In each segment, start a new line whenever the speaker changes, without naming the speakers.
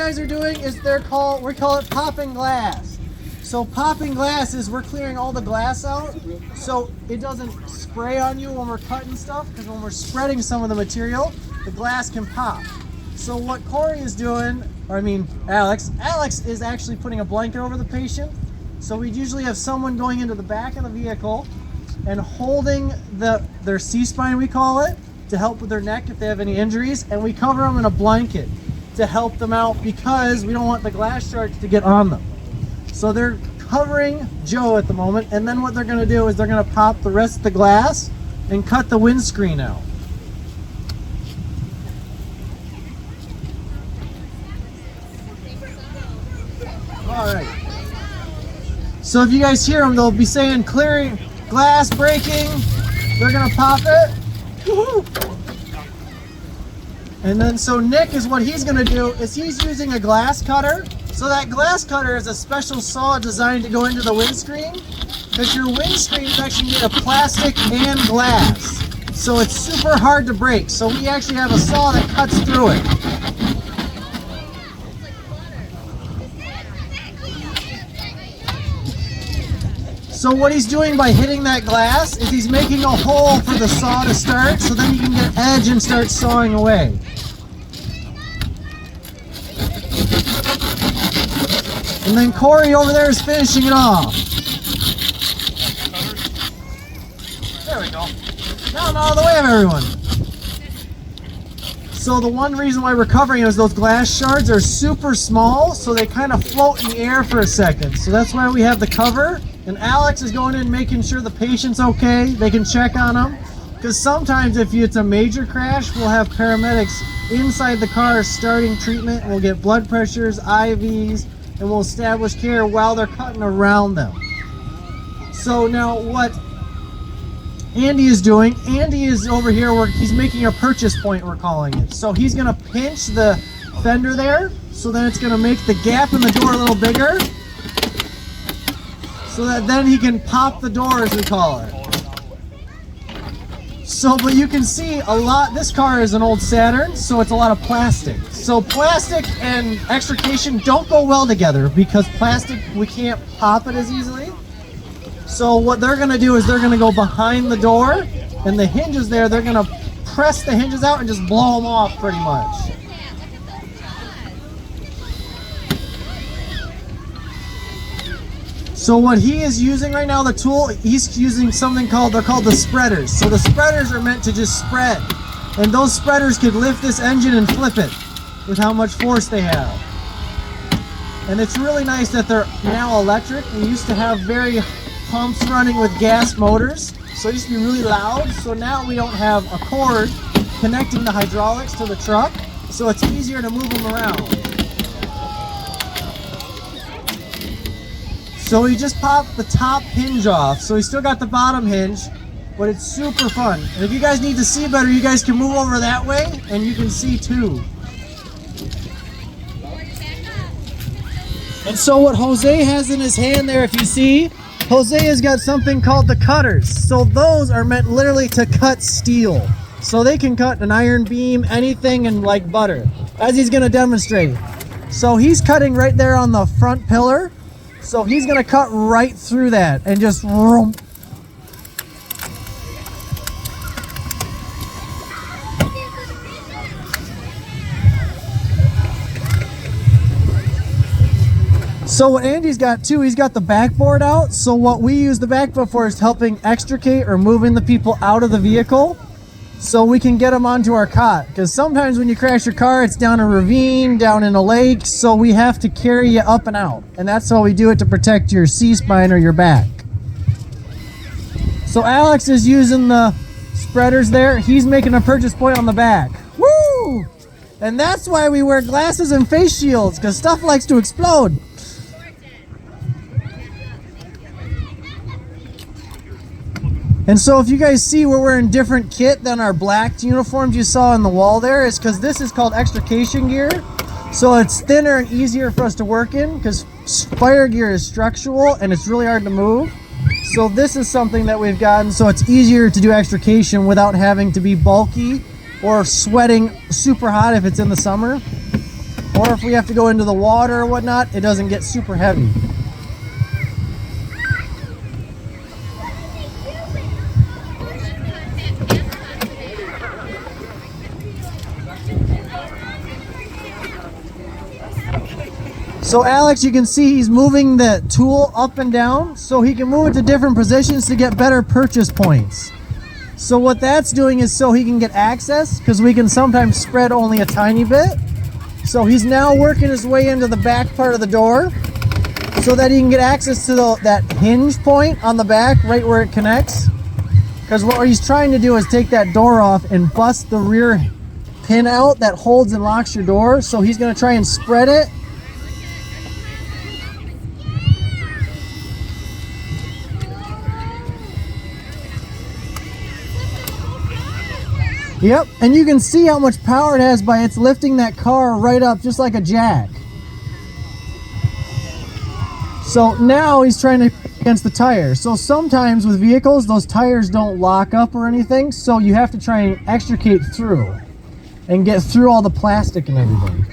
guys are doing is we call it popping glass. So popping glass is we're clearing all the glass out so it doesn't spray on you when we're cutting stuff, because when we're spreading some of the material, the glass can pop. So what Corey is doing, or I mean Alex is actually putting a blanket over the patient. So we usually have someone going into the back of the vehicle and holding their C-spine, we call it, to help with their neck if they have any injuries, and we cover them in a blanket to help them out because we don't want the glass shards to get on them. So they're covering Joe at the moment, and then what they're going to do is they're going to pop the rest of the glass and cut the windscreen out. All right. So if you guys hear them, they'll be saying clearing, glass breaking. They're going to pop it. Woo-hoo. And then so Nick is what he's going to do is he's using a glass cutter. So that glass cutter is a special saw designed to go into the windscreen, because your windscreen is actually made of plastic and glass. So it's super hard to break. So we actually have a saw that cuts through it. So what he's doing by hitting that glass is he's making a hole for the saw to start, so then you can get edge and start sawing away. And then Corey over there is finishing it off. There we go. Now I'm out of the way of everyone. So the one reason why we're covering it is those glass shards are super small, so they kind of float in the air for a second. So that's why we have the cover. And Alex is going in making sure the patient's okay. They can check on them. Because sometimes if it's a major crash, we'll have paramedics inside the car starting treatment. We'll get blood pressures, IVs, and we'll establish care while they're cutting around them. So now what Andy is doing, Andy is over here where he's making a purchase point, we're calling it. So he's going to pinch the fender there, so then it's going to make the gap in the door a little bigger, so that then he can pop the door, as we call it. So, but you can see a lot, this car is an old Saturn, so it's a lot of plastic. So plastic and extrication don't go well together, because plastic, we can't pop it as easily. So what they're gonna do is they're gonna go behind the door, and the hinges there, they're gonna press the hinges out and just blow them off pretty much. So what he is using right now, the tool, he's using something they're called the spreaders. So the spreaders are meant to just spread. And those spreaders could lift this engine and flip it with how much force they have. And it's really nice that they're now electric. We used to have pumps running with gas motors. So it used to be really loud. So now we don't have a cord connecting the hydraulics to the truck. So it's easier to move them around. So he just popped the top hinge off. So he still got the bottom hinge, but it's super fun. And if you guys need to see better, you guys can move over that way and you can see too. And so what Jose has in his hand there, if you see, Jose has got something called the cutters. So those are meant literally to cut steel. So they can cut an iron beam, anything, and like butter, as he's gonna demonstrate. So he's cutting right there on the front pillar. So he's gonna cut right through that and just vroom. So what Andy's got too, he's got the backboard out. So what we use the backboard for is helping extricate or moving the people out of the vehicle, so we can get them onto our cot. Because sometimes when you crash your car, it's down a ravine, down in a lake, so we have to carry you up and out. And that's how we do it, to protect your C-spine or your back. So Alex is using the spreaders there. He's making a purchase point on the back. Woo! And that's why we wear glasses and face shields, because stuff likes to explode. And so if you guys see we're wearing different kit than our black uniforms you saw on the wall there, it's because this is called extrication gear. So it's thinner and easier for us to work in, because fire gear is structural and it's really hard to move. So this is something that we've gotten so it's easier to do extrication without having to be bulky or sweating super hot if it's in the summer. or if we have to go into the water or whatnot, it doesn't get super heavy. So Alex, you can see he's moving the tool up and down so he can move it to different positions to get better purchase points. So what that's doing is so he can get access, because we can sometimes spread only a tiny bit. So he's now working his way into the back part of the door so that he can get access to that hinge point on the back right where it connects. Because what he's trying to do is take that door off and bust the rear pin out that holds and locks your door. So he's going to try and spread it. Yep, and you can see how much power it has by it's lifting that car right up just like a jack. So now he's trying to against the tire. So sometimes with vehicles, those tires don't lock up or anything, so you have to try and extricate through and get through all the plastic and everything.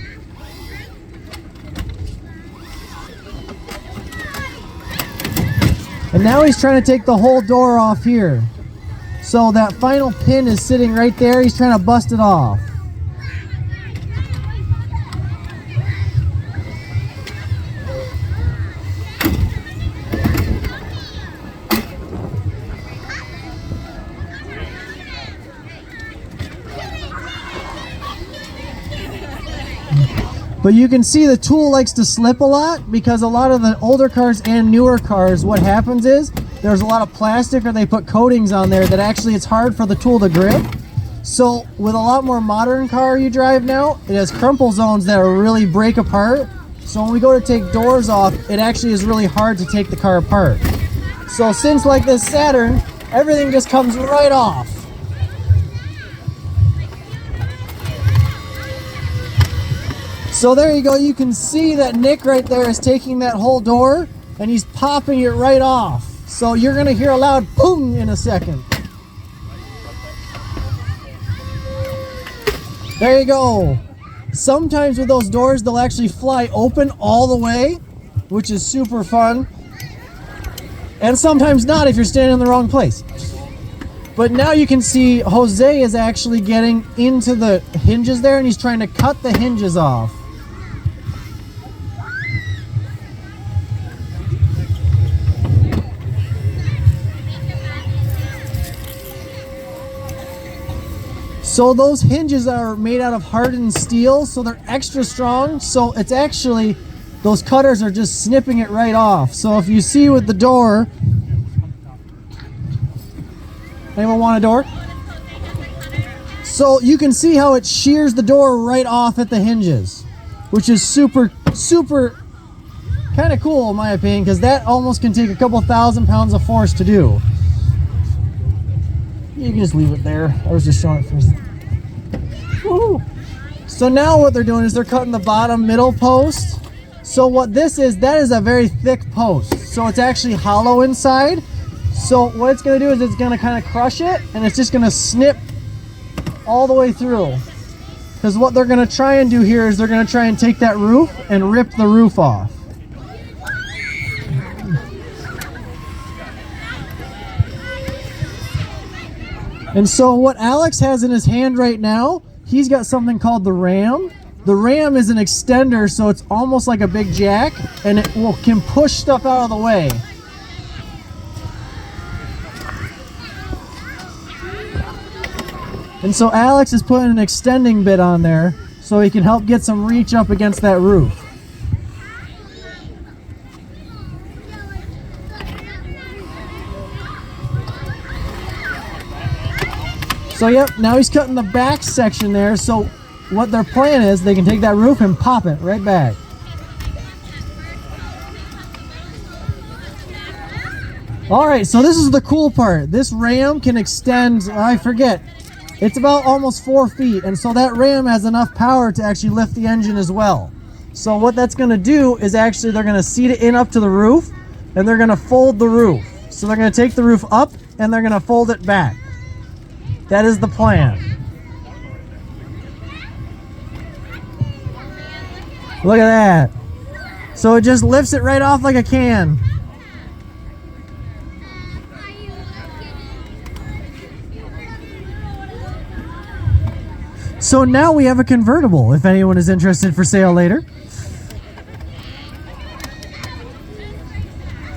And now he's trying to take the whole door off here. So that final pin is sitting right there. He's trying to bust it off. But you can see the tool likes to slip a lot because a lot of the older cars and newer cars, what happens is there's a lot of plastic or they put coatings on there that actually it's hard for the tool to grip. So with a lot more modern car you drive now, it has crumple zones that really break apart. So when we go to take doors off, it actually is really hard to take the car apart. So since like this Saturn, everything just comes right off. So there you go, you can see that Nick right there is taking that whole door and he's popping it right off. So you're gonna hear a loud boom in a second. There you go. Sometimes with those doors, they'll actually fly open all the way, which is super fun. And sometimes not if you're standing in the wrong place. But now you can see Jose is actually getting into the hinges there and he's trying to cut the hinges off. So those hinges are made out of hardened steel, so they're extra strong. So it's actually, those cutters are just snipping it right off. So if you see with the door, anyone want a door? So you can see how it shears the door right off at the hinges, which is super, super kind of cool in my opinion, because that almost can take a couple thousand pounds of force to do. You can just leave it there. I was just showing it first. Woo. So now what they're doing is they're cutting the bottom middle post. So what this is, that is a very thick post. So it's actually hollow inside. So what it's going to do is it's going to kind of crush it and it's just going to snip all the way through. Because what they're going to try and do here is they're going to try and take that roof and rip the roof off. And so what Alex has in his hand right now, he's got something called the ram. The ram is an extender, so it's almost like a big jack, and it can push stuff out of the way. And so Alex is putting an extending bit on there so he can help get some reach up against that roof. So yep, now he's cutting the back section there, so what their plan is, they can take that roof and pop it right back. Alright, so this is the cool part. This ram can extend, I forget, it's about almost 4 feet, and so that ram has enough power to actually lift the engine as well. So what that's going to do is actually they're going to seat it in up to the roof, and they're going to fold the roof. So they're going to take the roof up, and they're going to fold it back. That is the plan. Look at that. So it just lifts it right off like a can. So now we have a convertible, if anyone is interested, for sale later.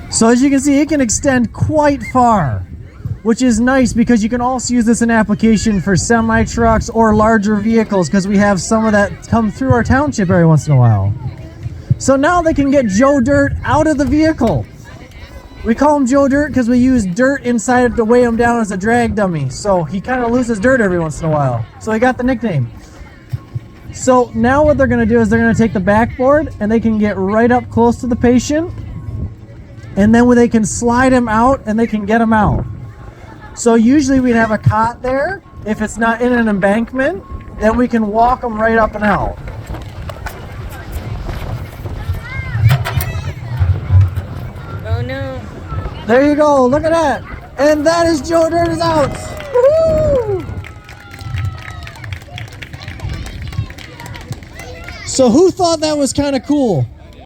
So as you can see, it can extend quite far, which is nice because you can also use this in application for semi-trucks or larger vehicles, because we have some of that come through our township every once in a while. So now they can get Joe Dirt out of the vehicle. We call him Joe Dirt because we use dirt inside it to weigh him down as a drag dummy. So he kind of loses dirt every once in a while. So he got the nickname. So now what they're going to do is they're going to take the backboard and they can get right up close to the patient. And then they can slide him out and they can get him out. So usually we'd have a cot there. If it's not in an embankment, then we can walk them right up and out.
Oh no.
There you go, look at that. And that is Joe Dirt is out. Woo-hoo! So who thought that was kind of cool?